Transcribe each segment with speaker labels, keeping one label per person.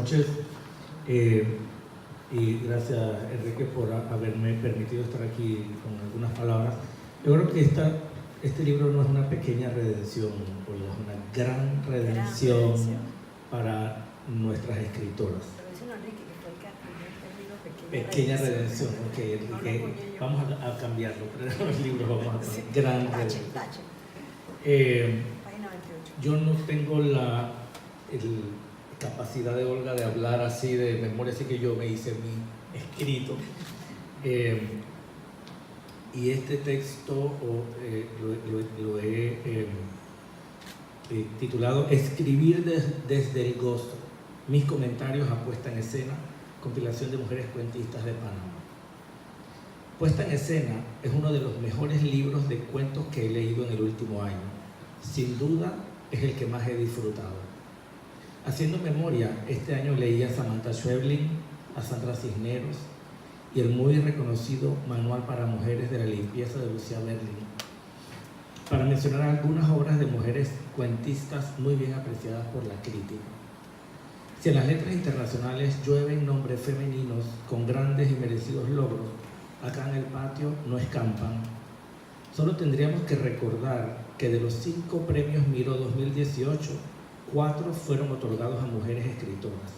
Speaker 1: noches y gracias, Enrique, por haberme permitido estar aquí con algunas palabras. Yo creo que este libro no es una pequeña redención, es una gran redención para nuestras escritoras. Pequeña redención, ok, Enrique, vamos a cambiarlo, pero los libros vamos a poner gran redención. Yo no tengo la capacidad de Olga de hablar así de memoria, así que yo me hice mi escrito. Y este texto lo he titulado Escribir desde el gozo, mis comentarios a puesta en escena, compilación de mujeres cuentistas de Panamá. Puesta en escena es uno de los mejores libros de cuentos que he leído en el último año. Sin duda es el que más he disfrutado. Haciendo memoria, este año leí a Samantha Schweblin, a Sandra Cisneros y el muy reconocido Manual para Mujeres de la Limpieza de Lucia Berling, para mencionar algunas obras de mujeres cuentistas muy bien apreciadas por la crítica. Si en las letras internacionales llueven nombres femeninos con grandes y merecidos logros, acá en el patio no escampan. Solo tendríamos que recordar que de los 5 premios Miró 2018, 4 fueron otorgados a mujeres escritoras,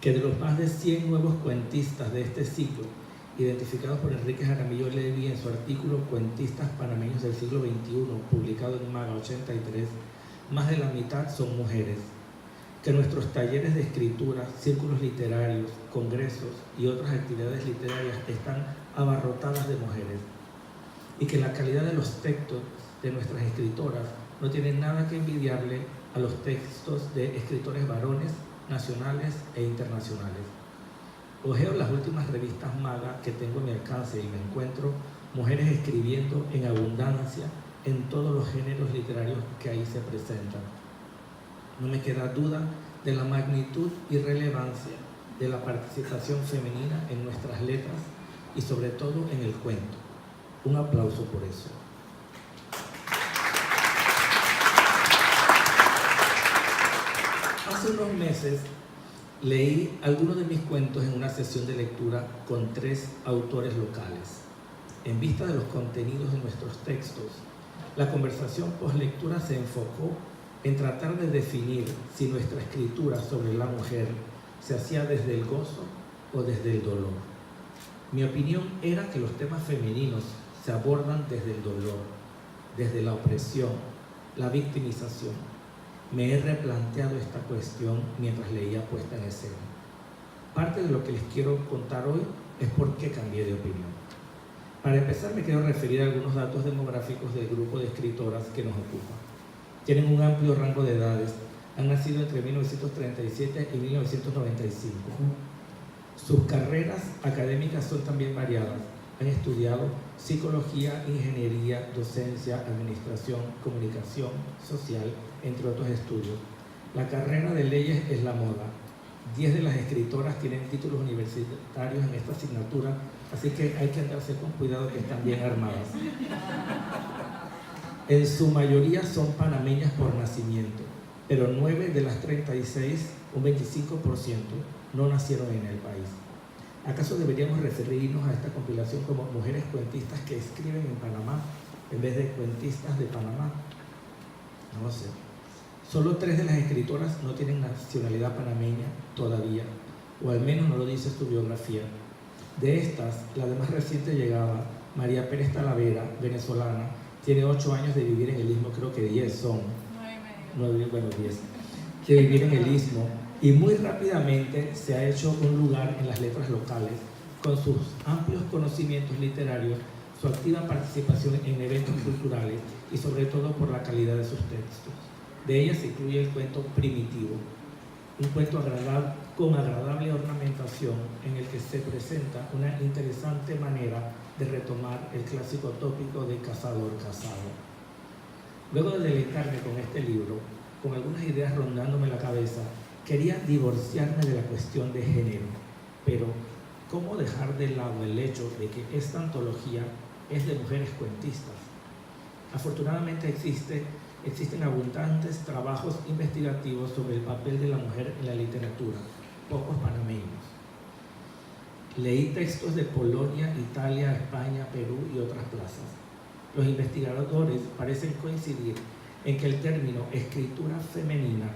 Speaker 1: que de los más de 100 nuevos cuentistas de este ciclo, identificados por Enrique Jaramillo Levy en su artículo Cuentistas panameños del siglo XXI, publicado en Maga 83, más de la mitad son mujeres, que nuestros talleres de escritura, círculos literarios, congresos y otras actividades literarias están abarrotadas de mujeres, y que la calidad de los textos de nuestras escritoras no tiene nada que envidiarle a los textos de escritores varones, nacionales e internacionales. Ojeo las últimas revistas Maga que tengo a mi alcance y me encuentro mujeres escribiendo en abundancia en todos los géneros literarios que ahí se presentan. No me queda duda de la magnitud y relevancia de la participación femenina en nuestras letras y sobre todo en el cuento. Un aplauso por eso. Hace unos meses leí algunos de mis cuentos en una sesión de lectura con 3 autores locales. En vista de los contenidos de nuestros textos, la conversación post-lectura se enfocó en tratar de definir si nuestra escritura sobre la mujer se hacía desde el gozo o desde el dolor. Mi opinión era que los temas femeninos se abordan desde el dolor, desde la opresión, la victimización. Me he replanteado esta cuestión mientras leía Puesta en Escena. Parte de lo que les quiero contar hoy es por qué cambié de opinión. Para empezar, me quiero referir a algunos datos demográficos del grupo de escritoras que nos ocupa. Tienen un amplio rango de edades, han nacido entre 1937 y 1995. Sus carreras académicas son también variadas. Han estudiado psicología, ingeniería, docencia, administración, comunicación social, entre otros estudios. La carrera de leyes es la moda. 10 de las escritoras tienen títulos universitarios en esta asignatura, así que hay que andarse con cuidado que están bien armadas. En su mayoría son panameñas por nacimiento, pero 9 de las 36, un 25%, no nacieron en el país. ¿Acaso deberíamos referirnos a esta compilación como mujeres cuentistas que escriben en Panamá en vez de cuentistas de Panamá? No lo sé. Solo 3 de las escritoras no tienen nacionalidad panameña todavía, o al menos no lo dice su biografía. De estas, la de más reciente llegada, María Pérez Talavera, venezolana, tiene 8 años de vivir en el Istmo, creo que 10 son. 9, bueno, 10. De vivir en el Istmo. Y muy rápidamente se ha hecho un lugar en las letras locales con sus amplios conocimientos literarios, su activa participación en eventos culturales y sobre todo por la calidad de sus textos. De ella se incluye el cuento Primitivo, un cuento con agradable ornamentación en el que se presenta una interesante manera de retomar el clásico tópico de cazador-cazado. Luego de deleitarme con este libro, con algunas ideas rondándome la cabeza, quería divorciarme de la cuestión de género, pero ¿cómo dejar de lado el hecho de que esta antología es de mujeres cuentistas? Afortunadamente existe existen abundantes trabajos investigativos sobre el papel de la mujer en la literatura, pocos panameños. Leí textos de Polonia, Italia, España, Perú y otras plazas. Los investigadores parecen coincidir en que el término escritura femenina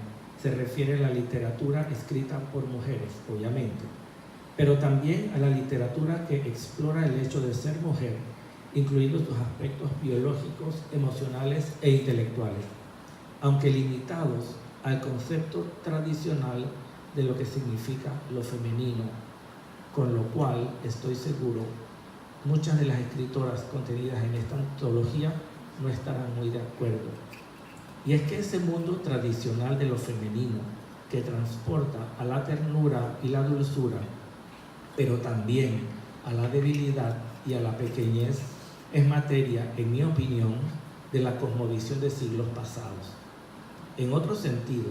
Speaker 1: se refiere a la literatura escrita por mujeres, obviamente, pero también a la literatura que explora el hecho de ser mujer, incluidos sus aspectos biológicos, emocionales e intelectuales, aunque limitados al concepto tradicional de lo que significa lo femenino, con lo cual estoy seguro muchas de las escritoras contenidas en esta antología no estarán muy de acuerdo. Y es que ese mundo tradicional de lo femenino, que transporta a la ternura y la dulzura, pero también a la debilidad y a la pequeñez, es materia, en mi opinión, de la cosmovisión de siglos pasados. En otro sentido,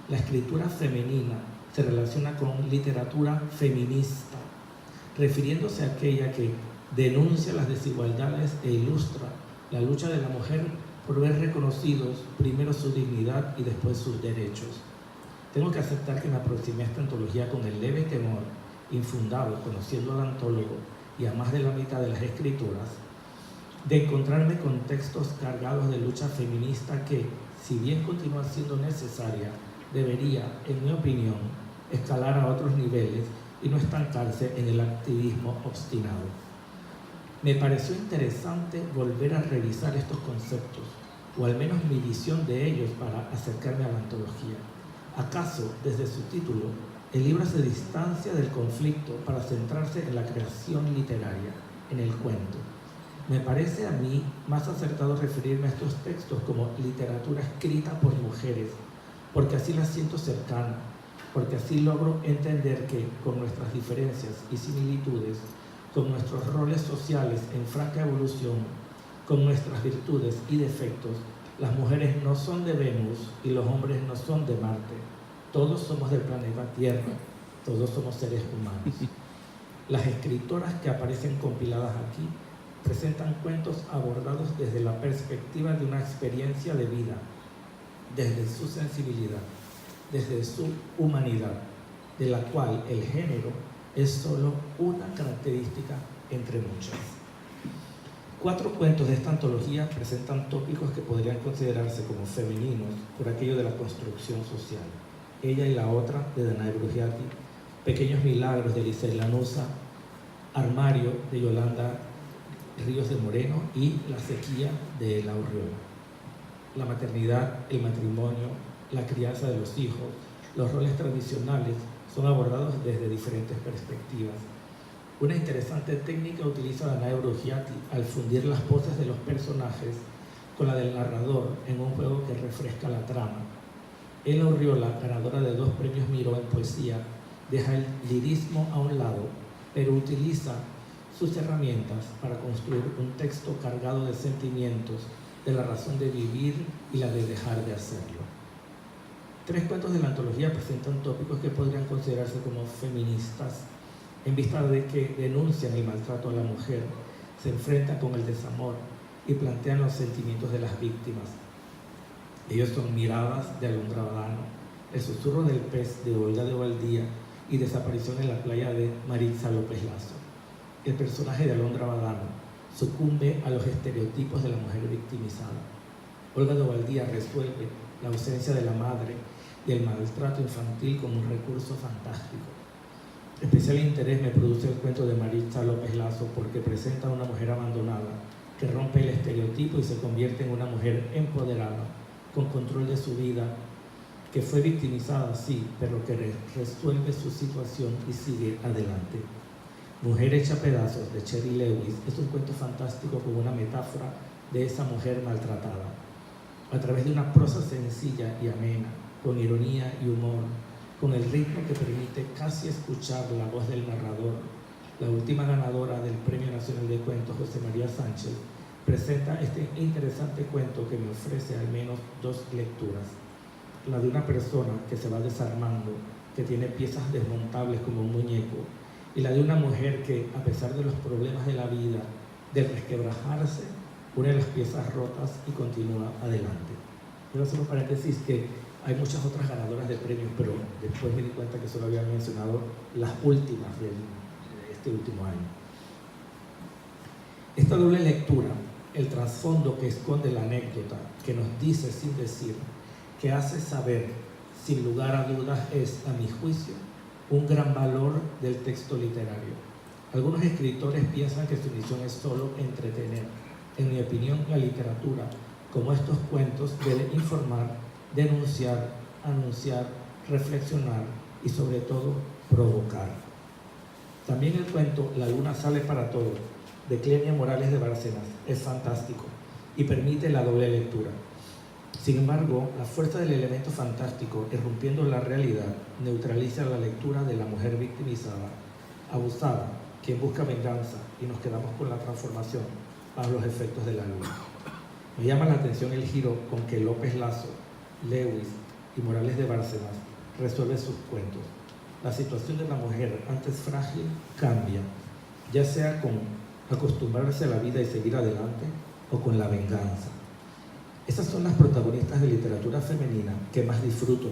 Speaker 1: la escritura femenina se relaciona con literatura feminista, refiriéndose a aquella que denuncia las desigualdades e ilustra la lucha de la mujer por ver reconocidos primero su dignidad y después sus derechos. Tengo que aceptar que me aproximé a esta antología con el leve temor, infundado, conociendo al antólogo y a más de la mitad de las escritoras, de encontrarme con textos cargados de lucha feminista que, si bien continúa siendo necesaria, debería, en mi opinión, escalar a otros niveles y no estancarse en el activismo obstinado. Me pareció interesante volver a revisar estos conceptos, o al menos mi visión de ellos para acercarme a la antología. ¿Acaso, desde su título, el libro se distancia del conflicto para centrarse en la creación literaria, en el cuento? Me parece a mí más acertado referirme a estos textos como literatura escrita por mujeres, porque así la siento cercana, porque así logro entender que, con nuestras diferencias y similitudes, con nuestros roles sociales en franca evolución, con nuestras virtudes y defectos, las mujeres no son de Venus y los hombres no son de Marte. Todos somos del planeta Tierra, todos somos seres humanos. Las escritoras que aparecen compiladas aquí presentan cuentos abordados desde la perspectiva de una experiencia de vida, desde su sensibilidad, desde su humanidad, de la cual el género es solo una característica entre muchas. 4 cuentos de esta antología presentan tópicos que podrían considerarse como femeninos por aquello de la construcción social. Ella y la otra, de Danae Brugiati, Pequeños milagros, de Lisel Lanusa, Armario, de Yolanda Ríos de Moreno, y La sequía, de La Urriola. La maternidad, el matrimonio, la crianza de los hijos, los roles tradicionales son abordados desde diferentes perspectivas. Una interesante técnica utiliza Danae Brugiati al fundir las voces de los personajes con la del narrador en un juego que refresca la trama. Ela Urriola, ganadora de 2 premios Miró en poesía, deja el lirismo a un lado, pero utiliza sus herramientas para construir un texto cargado de sentimientos, de la razón de vivir y la de dejar de hacerlo. 3 cuentos de la antología presentan tópicos que podrían considerarse como feministas, en vista de que denuncian el maltrato a la mujer, se enfrentan con el desamor y plantean los sentimientos de las víctimas. Ellos son Miradas, de Alondra Badano, El susurro del pez, de Olga de Valdía, y Desaparición en la playa, de Maritza López Lazo. El personaje de Alondra Badano sucumbe a los estereotipos de la mujer victimizada. Olga de Valdía resuelve la ausencia de la madre y el maltrato infantil como un recurso fantástico. Especial interés me produce el cuento de Maritza López Lazo porque presenta a una mujer abandonada que rompe el estereotipo y se convierte en una mujer empoderada, con control de su vida, que fue victimizada, sí, pero que resuelve su situación y sigue adelante. Mujer hecha pedazos, de Cherry Lewis, es un cuento fantástico con una metáfora de esa mujer maltratada. A través de una prosa sencilla y amena, con ironía y humor, con el ritmo que permite casi escuchar la voz del narrador, la última ganadora del Premio Nacional de Cuentos, José María Sánchez, presenta este interesante cuento que me ofrece al menos 2 lecturas. La de una persona que se va desarmando, que tiene piezas desmontables como un muñeco, y la de una mujer que, a pesar de los problemas de la vida, del resquebrajarse, une las piezas rotas y continúa adelante. quiero hacer un paréntesis que hay muchas otras ganadoras de premios, pero después me di cuenta que solo había mencionado las últimas de este último año. Esta doble lectura, el trasfondo que esconde la anécdota, que nos dice sin decir, que hace saber, sin lugar a dudas, es, a mi juicio, un gran valor del texto literario. Algunos escritores piensan que su misión es solo entretener. En mi opinión, la literatura, como estos cuentos, debe informar, denunciar, anunciar, reflexionar y sobre todo provocar. También el cuento La luna sale para todo, de Clenia Morales de Bárcenas, es fantástico y permite la doble lectura. Sin embargo, la fuerza del elemento fantástico, irrumpiendo la realidad, neutraliza la lectura de la mujer victimizada, abusada, quien busca venganza, y nos quedamos con la transformación bajo los efectos de la luna. Me llama la atención el giro con que López Lazo, Lewis y Morales de Bárcenas resuelven sus cuentos. La situación de la mujer, antes frágil, cambia, ya sea con acostumbrarse a la vida y seguir adelante o con la venganza. Esas son las protagonistas de literatura femenina que más disfruto,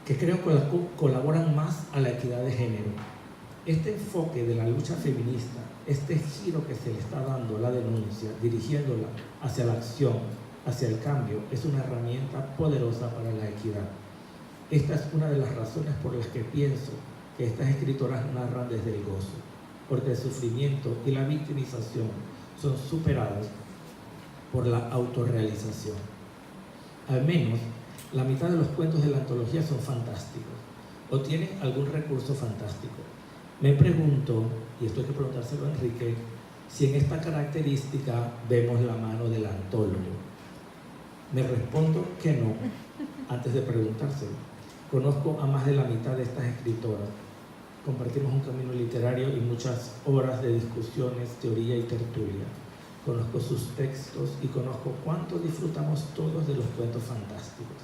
Speaker 1: que creo que colaboran más a la equidad de género. Este enfoque de la lucha feminista, este giro que se le está dando a la denuncia, dirigiéndola hacia la acción, hacia el cambio, es una herramienta poderosa para la equidad. Esta es una de las razones por las que pienso que estas escritoras narran desde el gozo, porque el sufrimiento y la victimización son superados por la autorrealización. Al menos la mitad de los cuentos de la antología son fantásticos o tienen algún recurso fantástico. Me pregunto, y esto hay que preguntárselo a Enrique, si en esta característica vemos la mano del antólogo. Me respondo que no, antes de preguntárselo. Conozco a más de la mitad de estas escritoras. Compartimos un camino literario y muchas horas de discusiones, teoría y tertulia. Conozco sus textos y conozco cuánto disfrutamos todos de los cuentos fantásticos.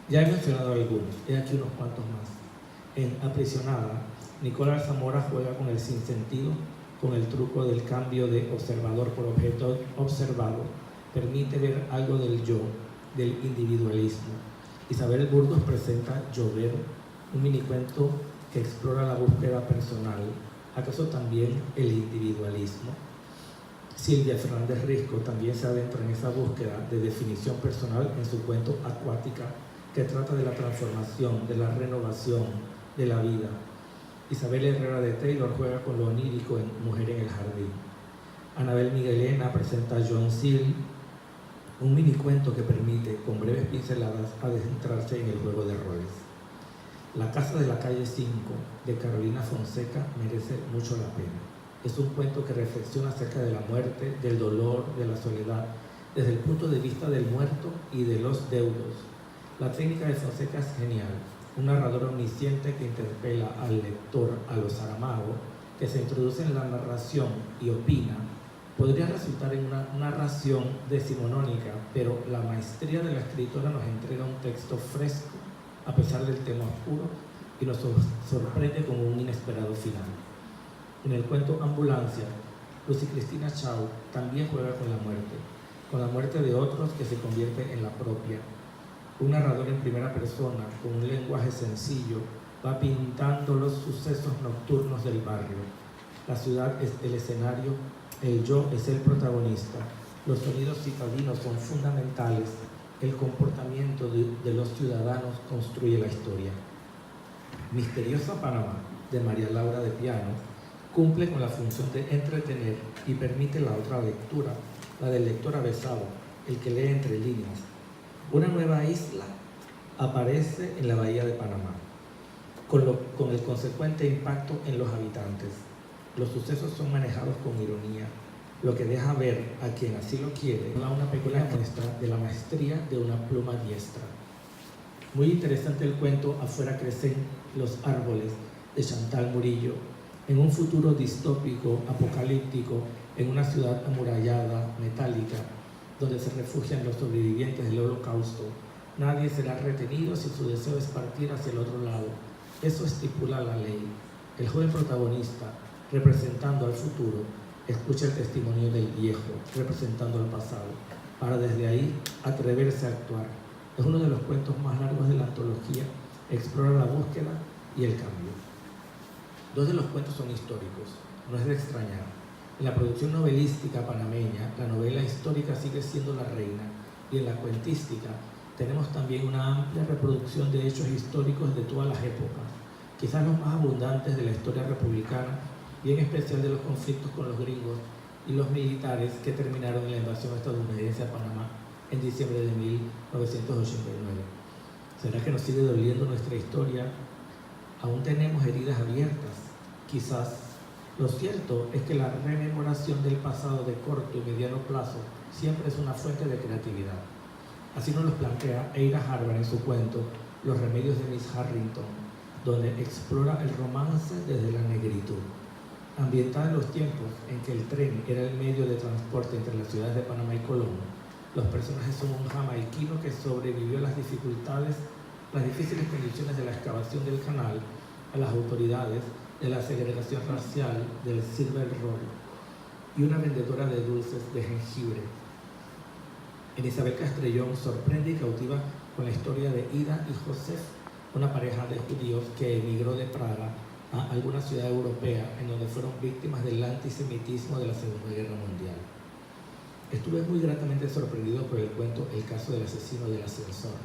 Speaker 1: Ya he mencionado algunos, he aquí unos cuantos más. En Aprisionada, Nicola Zamora juega con el sinsentido, con el truco del cambio de observador por objeto observado, permite ver algo del yo, del individualismo. Isabel Burgos presenta Llover, un minicuento que explora la búsqueda personal, acaso también el individualismo. Silvia Fernández Risco también se adentra en esa búsqueda de definición personal en su cuento Acuática, que trata de la transformación, de la renovación, de la vida. Isabel Herrera de Taylor juega con lo onírico en Mujer en el Jardín. Anabel Miguelena presenta John Seal, un minicuento que permite, con breves pinceladas, adentrarse en el juego de roles. La casa de la calle 5, de Carolina Fonseca, merece mucho la pena. Es un cuento que reflexiona acerca de la muerte, del dolor, de la soledad, desde el punto de vista del muerto y de los deudos. La técnica de Fonseca es genial. Un narrador omnisciente que interpela al lector a lo Saramago, que se introduce en la narración y opina, podría resultar en una narración decimonónica, pero la maestría de la escritora nos entrega un texto fresco, a pesar del tema oscuro, y nos sorprende con un inesperado final. En el cuento Ambulancia, Lucy Cristina Shaw también juega con la muerte de otros que se convierte en la propia. Un narrador en primera persona, con un lenguaje sencillo, va pintando los sucesos nocturnos del barrio. La ciudad es el escenario, el yo es el protagonista, los sonidos citadinos son fundamentales, el comportamiento de los ciudadanos construye la historia. Misteriosa Panamá, de María Laura de Piano, cumple con la función de entretener y permite la otra lectura, la del lector avesado, el que lee entre líneas. Una nueva isla aparece en la bahía de Panamá, con el consecuente impacto en los habitantes. Los sucesos son manejados con ironía, lo que deja ver a quien así lo quiere una peculiar muestra de la maestría de una pluma diestra. Muy interesante el cuento Afuera crecen los árboles, de Chantal Murillo, en un futuro distópico, apocalíptico, en una ciudad amurallada, metálica, donde se refugian los sobrevivientes del Holocausto. Nadie será retenido si su deseo es partir hacia el otro lado. Eso estipula la ley. El joven protagonista, representando al futuro, escucha el testimonio del viejo, representando al pasado. para desde ahí atreverse a actuar. Es uno de los cuentos más largos de la antología, explora la búsqueda y el cambio. Dos de los cuentos son históricos, no es de extrañar. En la producción novelística panameña, la novela histórica sigue siendo la reina, y en la cuentística tenemos también una amplia reproducción de hechos históricos de todas las épocas, quizás los más abundantes de la historia republicana y en especial de los conflictos con los gringos y los militares que terminaron en la invasión estadounidense a Panamá en diciembre de 1989. ¿Será que nos sigue doliendo nuestra historia? Aún tenemos heridas abiertas, quizás. Lo cierto es que la rememoración del pasado de corto y mediano plazo siempre es una fuente de creatividad. Así nos lo plantea Eira Harvard en su cuento Los remedios de Miss Harrington, donde explora el romance desde la negritud. Ambientada en los tiempos en que el tren era el medio de transporte entre las ciudades de Panamá y Colón, los personajes son un jamaiquino que sobrevivió a las difíciles condiciones de la excavación del canal, a las autoridades, de la segregación racial, del Silver Roll, y una vendedora de dulces de jengibre. Elizabeth Castrellón sorprende y cautiva con la historia de Ida y Joseph, una pareja de judíos que emigró de Praga a alguna ciudad europea en donde fueron víctimas del antisemitismo de la Segunda Guerra Mundial. Estuve muy gratamente sorprendido por el cuento El caso del asesino del ascensor,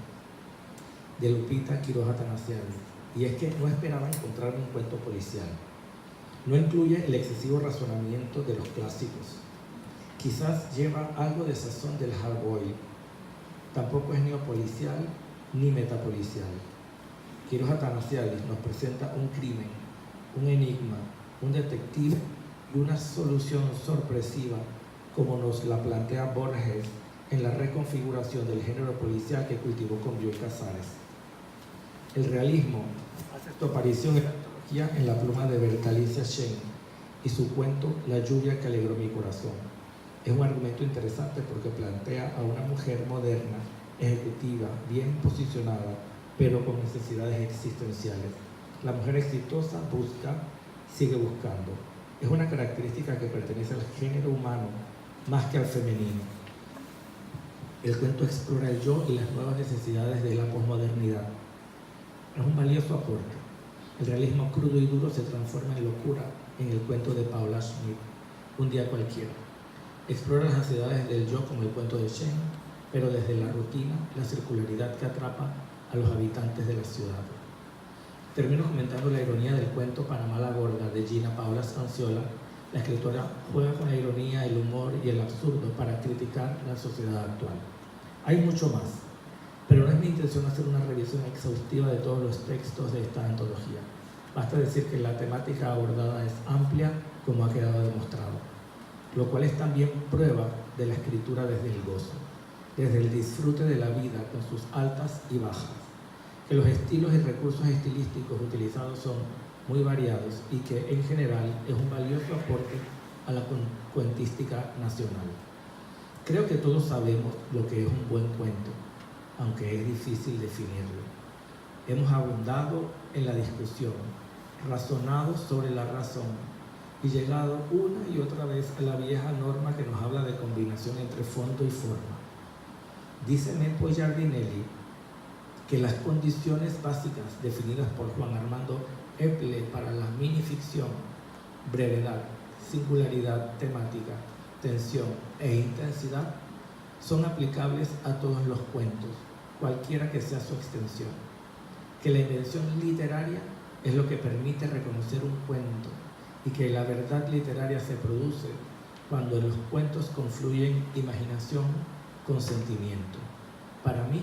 Speaker 1: de Lupita Quiroz Atanasiadis, y es que no esperaba encontrar un cuento policial. No incluye el excesivo razonamiento de los clásicos. Quizás lleva algo de sazón del hardboiled. Tampoco es neopolicial ni metapolicial. Quiroz Atanasiadis nos presenta un crimen, un enigma, un detective y una solución sorpresiva como nos la plantea Borges en la reconfiguración del género policial que cultivó con Bioy Casares. El realismo hace su aparición en la antología en la pluma de Bertalicia Shen y su cuento La lluvia que alegró mi corazón. Es un argumento interesante porque plantea a una mujer moderna, ejecutiva, bien posicionada, pero con necesidades existenciales. La mujer exitosa busca, sigue buscando. Es una característica que pertenece al género humano más que al femenino. El cuento explora el yo y las nuevas necesidades de la posmodernidad. Es un valioso aporte. El realismo crudo y duro se transforma en locura en el cuento de Paula Schmidt, Un día cualquiera. Explora las ansiedades del yo como el cuento de Shen, pero desde la rutina, la circularidad que atrapa a los habitantes de la ciudad. Termino comentando la ironía del cuento Panamá la Gorda de Gina Paula Scanciola. La escritora juega con la ironía, el humor y el absurdo para criticar la sociedad actual. Hay mucho más, pero no es mi intención hacer una revisión exhaustiva de todos los textos de esta antología. Basta decir que la temática abordada es amplia, como ha quedado demostrado, lo cual es también prueba de la escritura desde el gozo, desde el disfrute de la vida con sus altas y bajas, que los estilos y recursos estilísticos utilizados son muy variados y que en general es un valioso aporte a la cuentística nacional. Creo que todos sabemos lo que es un buen cuento, aunque es difícil definirlo. Hemos abundado en la discusión, razonado sobre la razón y llegado una y otra vez a la vieja norma que nos habla de combinación entre fondo y forma. Dice Nepo Giardinelli que las condiciones básicas definidas por Juan Armando Eple para la minificción, brevedad, singularidad temática, tensión e intensidad, son aplicables a todos los cuentos, cualquiera que sea su extensión. Que la invención literaria es lo que permite reconocer un cuento y que la verdad literaria se produce cuando en los cuentos confluyen imaginación con sentimiento. Para mí,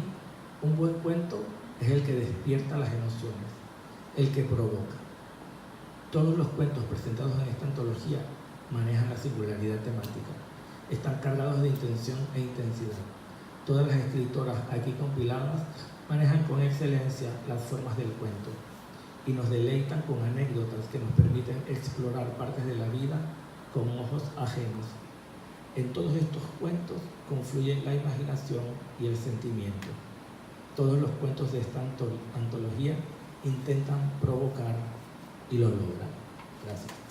Speaker 1: un buen cuento es el que despierta las emociones, el que provoca. Todos los cuentos presentados en esta antología manejan la singularidad temática. Están cargados de intención e intensidad. Todas las escritoras aquí compiladas manejan con excelencia las formas del cuento y nos deleitan con anécdotas que nos permiten explorar partes de la vida con ojos ajenos. En todos estos cuentos confluyen la imaginación y el sentimiento. Todos los cuentos de esta antología intentan provocar y lo logran. Gracias.